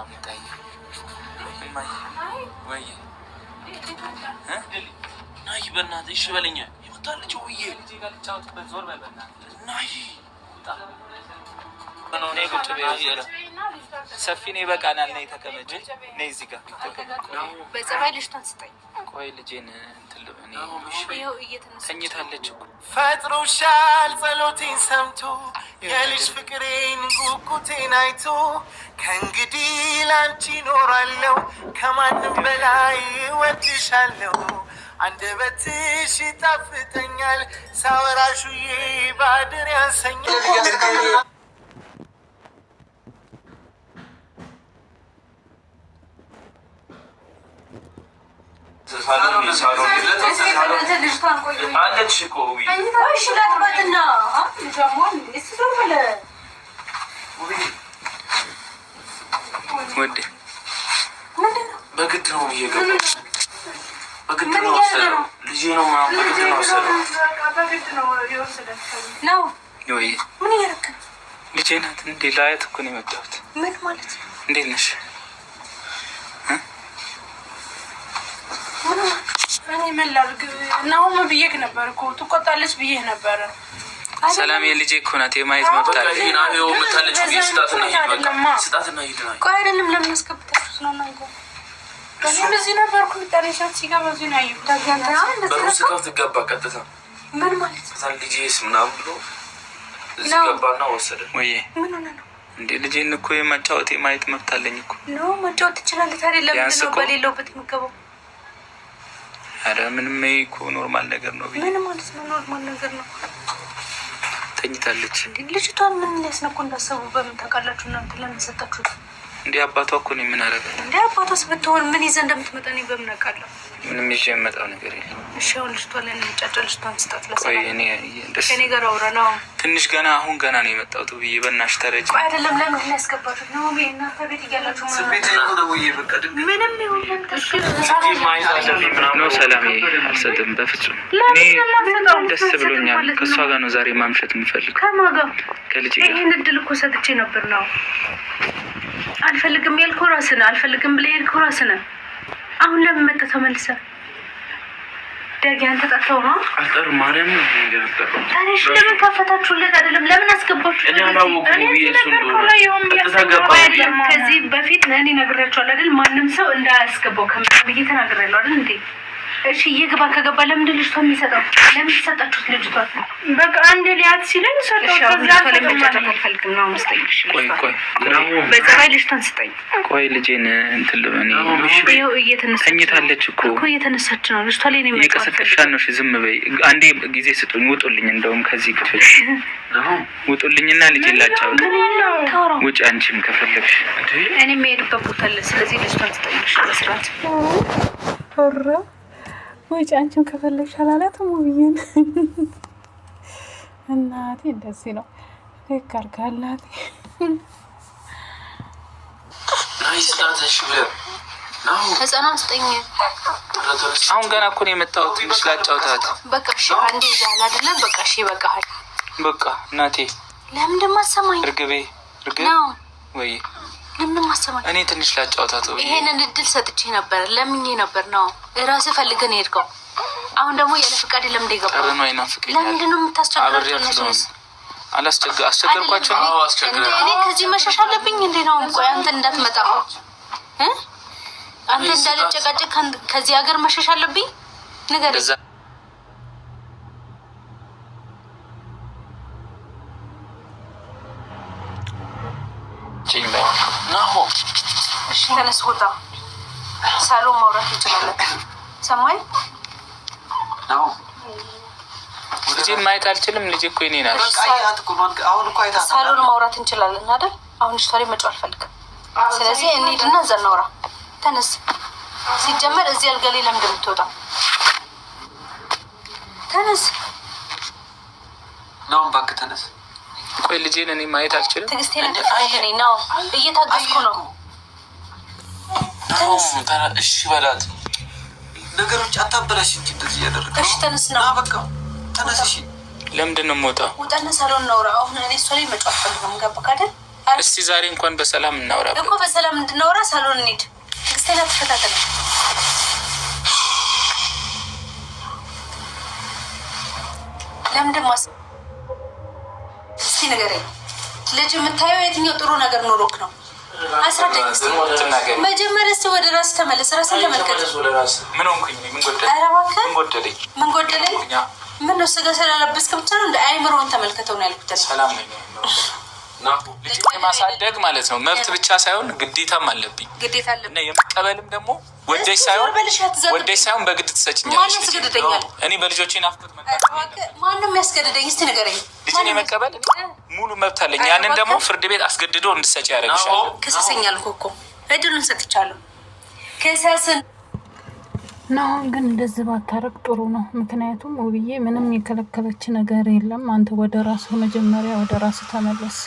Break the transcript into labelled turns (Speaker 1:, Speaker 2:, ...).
Speaker 1: ምታይ እማዬ ወይ ናይ በእናትህ እሺ በለኝ። ይመጣልኝ ወይ ልጅ ጋር ልጫወትበት ዞር በል በእናትህ ናይ ነው ነው ቁጭ በይ ሰፊ ነው በቃናል ነው ተቀመጭ ነይ እዚህ ጋር
Speaker 2: በጸባይ ልጅቷን ስጠኝ።
Speaker 1: ቆይ ልጄን እንትልብኝ ነው እየተነሳች እኮ
Speaker 3: ፈጥሮሻል ጸሎቴን ሰምቶ የልጅ ፍቅሬን ጉጉቴን አይቶ ከእንግዲህ ላንቺ ኖራለሁ ከማንም በላይ እወድሻለሁ። አንደበትሽ ይጣፍጠኛል ሳወራሹዬ ባድር ያሰኛል።
Speaker 1: በግድ ነው እየገባሁ በግድ ነው ወሰደው ልጄ ነው ማለት በግድ ነው ወሰደው
Speaker 2: ነው
Speaker 1: ወይ
Speaker 2: ምን ያረክ
Speaker 1: ልጄ ናት እንዴ ላያት እኮ ነው የመጣሁት።
Speaker 2: ምን ማለት
Speaker 1: እንዴት ነሽ?
Speaker 2: እኔ ምን ላድርግ ነው ብዬሽ ነበር እኮ ትቆጣለች ብዬሽ ነበር።
Speaker 1: ሰላም የልጄ እኮ ናት የማየት መብት አለ። ይናው መታለች ስጣትና ሂድና
Speaker 2: ቆይ አይደለም ለምን አስከብታችሁት ነው እናንተ እኔ እዚህ ነበርኩ ታሪሻት ሲጋር በዚህ ነው ያየሁት።
Speaker 1: በሩስ ከፍት ገባ ቀጥታ
Speaker 2: ምን ማለት
Speaker 1: ነው ልጄስ ምናምን ብሎ እዚህ ገባና ወሰደ ወይ
Speaker 2: ምን ሆነ ነው
Speaker 1: እንዴ ልጄን እኮ የማጫወት የማየት መብት አለኝ እኮ
Speaker 2: ነው ማጫወት ትችላለህ አይደለም ነው በሌለውበት የምገባው።
Speaker 1: አረ ምንም እኮ ኖርማል ነገር ነው።
Speaker 2: ምን ማለት ነው ኖርማል ነገር ነው?
Speaker 1: ተኝታለች
Speaker 2: እንዴ ልጅቷን ምን ሊያስነኩ እንዳሰቡ በምን ታውቃላችሁ እናንተ? ለምን ሰጣችሁት
Speaker 1: እንዴ? አባቷ እኮ ነው ምን አረገ
Speaker 2: እንዴ? አባቷስ ብትሆን ምን ይዘህ እንደምትመጣ ነው በምን አውቃለሁ?
Speaker 1: ምንም ይዤ የመጣው ነገር የለም።
Speaker 2: እሺ አሁን ልጅቷ ላይ ነው ጫጫልሽቷን ስጣት ለሰላም።
Speaker 1: ቆይ እኔ
Speaker 2: ከኔ ጋር አውራ ነው
Speaker 1: ትንሽ ገና አሁን ገና ነው የመጣው ብዬ በእናትሽ ተረጂ።
Speaker 2: ቆይ አይደለም ለምን ያስገባችሁት ነው እናንተ ቤት እያላችሁ ማለት
Speaker 1: ቤት ነው ወይ በቃ
Speaker 2: ምንም ይሁን እሺ
Speaker 1: ነው ሰላም አልሰጥም በፍጹም። እኔ ደስ ብሎኛል ከሷ ጋር ነው ዛሬ ማምሸት የምፈልገው።
Speaker 2: ከማን ጋር?
Speaker 1: ከልጄ ጋር።
Speaker 2: ይሄን እድል እኮ ሰጥቼ ነበር ነው አልፈልግም ያልከው ራስህ ነህ። አልፈልግም ብለህ ያልከው ራስህ ነህ። አሁን ለምን መጣ ተመልሰህ? ዳጊ አንተ ጠጣው ነው
Speaker 1: አልጠር ማርያም ነው እንደነበረ
Speaker 2: ታዲያ ለምን ከፈታችሁለት? አይደለም ለምን አስገባችሁ?
Speaker 1: እኔ
Speaker 2: ከዚህ በፊት እኔ ነግሬያቸዋለሁ አይደል? ማንም ሰው እንዳያስገባው ብዬ ተናግሬያለሁ አይደል እንዴ? እሺ ይገባ ከገባ ለምን ልጅቷን የሚሰጠው? ለምን ሰጣችሁት ልጅቷን? በቃ አንዴ ሊያት ሲለኝ ሰጠው። ከዛ አልፈልግም ነው መስጠኝሽ።
Speaker 1: ቆይ
Speaker 2: በጸባይ ልጅቷን ስጠኝ።
Speaker 1: ቆይ ልጄን እንትን ልበኔ
Speaker 2: ይኸው
Speaker 1: ተኝታለች እኮ
Speaker 2: እየተነሳች ነው። ልጅቷ ላይ ነው
Speaker 1: እየቀሰቀሻት ነው። እሺ ዝም በይ አንዴ ጊዜ ስጡኝ። ውጡልኝ እንደውም ከዚህ ክፍል ውጡልኝና ልጄን ላጫውት። ውጭ አንቺም ከፈለግሽ
Speaker 2: እኔ የምሄድበት ቦታ አለ። ስለዚህ ልጅቷን ስጠኝሽ በስርዓት ወይ አንቺም ከፈለግሽ አላላትም ውብዬን እናቴ እንደዚህ ነው ከካልካላት
Speaker 1: አይስታተሽ ብለ
Speaker 2: ህፃኗን ስጠኝ።
Speaker 1: አሁን ገና እኮ ነው የመጣሁት ትንሽ ላጫውታት።
Speaker 2: በቃ እሺ አንዴ ዛላ አይደለም በቃ እሺ በቃሃል።
Speaker 1: በቃ እናቴ
Speaker 2: ለምን እንደማሰማኝ
Speaker 1: እርግቤ
Speaker 2: ነው
Speaker 1: ወይ
Speaker 2: ለምን እንደማሰማኝ
Speaker 1: እኔ ትንሽ ላጫውታት ወይ
Speaker 2: ይሄንን እድል ሰጥቼ ነበር ለምኜ ነበር ነው ራስህ ፈልገህ ሄድከው። አሁን ደግሞ ያለ ፍቃድ ለምን እንደገባ
Speaker 1: ነው አይናፍቀኝ።
Speaker 2: ለምን ነው የምታስቸግራቸው እነሱስ?
Speaker 1: አስቸገርኳቸው። አዎ አስቸገር
Speaker 2: እኔ ከዚህ መሸሽ አለብኝ እንዴ ነው? ቆይ አንተ እንዳትመጣ አንተ እንዳልጨቃጨቅ ከዚህ ሀገር መሸሽ አለብኝ ነገር
Speaker 1: ነው።
Speaker 2: እሺ ተነስ ውጣ። ሳሎን ማውራት እንችላለን። ሰማይ
Speaker 1: ነው ልጄ ማየት አልችልም። ልጄ እኮ የኔ ናት።
Speaker 2: ሳሎን ማውራት እንችላለን አይደል? አሁን ስቶሪ መጫወት አልፈልግም። ስለዚህ እንሂድና እዛ እናውራ። ተነስ። ሲጀመር እዚህ አልጋ ላይ ለምን እንደምትወጣ ተነስ።
Speaker 1: ነው እባክህ ተነስ። ቆይ ልጄን እኔ ማየት አልችልም።
Speaker 2: ትዕግስቴን እንደፈለገ ነው እየታገስኩ ነው።
Speaker 1: እሺ በላት ነገሮች አታበላሽ እንጂ እንደዚህ ያደረገ።
Speaker 2: እሺ ተነስ ነው
Speaker 1: በቃ ተነስ። እሺ ለምንድን ነው የምወጣው?
Speaker 2: ውጣና ሳሎን እናውራ። አሁን እኔ እሷ ላይ መጫወት ፈልገም ገባክ አይደል?
Speaker 1: እስቲ ዛሬ እንኳን በሰላም እናውራ
Speaker 2: እኮ በሰላም እንድናወራ ሳሎን እንሂድ። ግስቴና ተፈታተለ ለምንድን ማስ እስቲ ንገረኝ። ልጅ የምታየው የትኛው ጥሩ ነገር ኖሮክ ነው? አስረዳኝ እስቲ። መጀመሪያ እስቲ ወደ ራስ ተመለስ። ራስን ተመልከት።
Speaker 1: ምን ሆንኩኝ? ምን ጎደለኝ?
Speaker 2: ኧረ እባክህ
Speaker 1: ምን ጎደለኝ?
Speaker 2: ምን ነው ስጋ ስለለበስክ ብቻ ነው እንደ አይምሮን ተመልከተው ነው ያልኩት።
Speaker 1: ሰላም ነኝ ልጅ ማሳደግ ማለት ነው መብት ብቻ ሳይሆን ግዴታም አለብኝ።
Speaker 2: ግዴታ አለብኝ
Speaker 1: እና የመቀበልም ደግሞ ወደሽ ሳይሆን በግድ ትሰጭኛለሽ።
Speaker 2: ማን ያስገድደኛል?
Speaker 1: እኔ በልጆቼ ናፍቆት
Speaker 2: ማንም ያስገድደኝ? እስቲ ንገረኝ።
Speaker 1: ልጅን የመቀበል ሙሉ መብት አለኝ። ያንን ደግሞ ፍርድ ቤት አስገድዶ እንድትሰጪ ያደርግሻል።
Speaker 2: ክሰሰኛል እኮ እድሉን ሰጥቻለሁ። ክሰስን
Speaker 4: ነው ግን እንደዚህ ባታረቅ ጥሩ ነው። ምክንያቱም ውብዬ ምንም የከለከለች ነገር የለም። አንተ ወደ ራስህ መጀመሪያ ወደ ራስህ ተመለስ።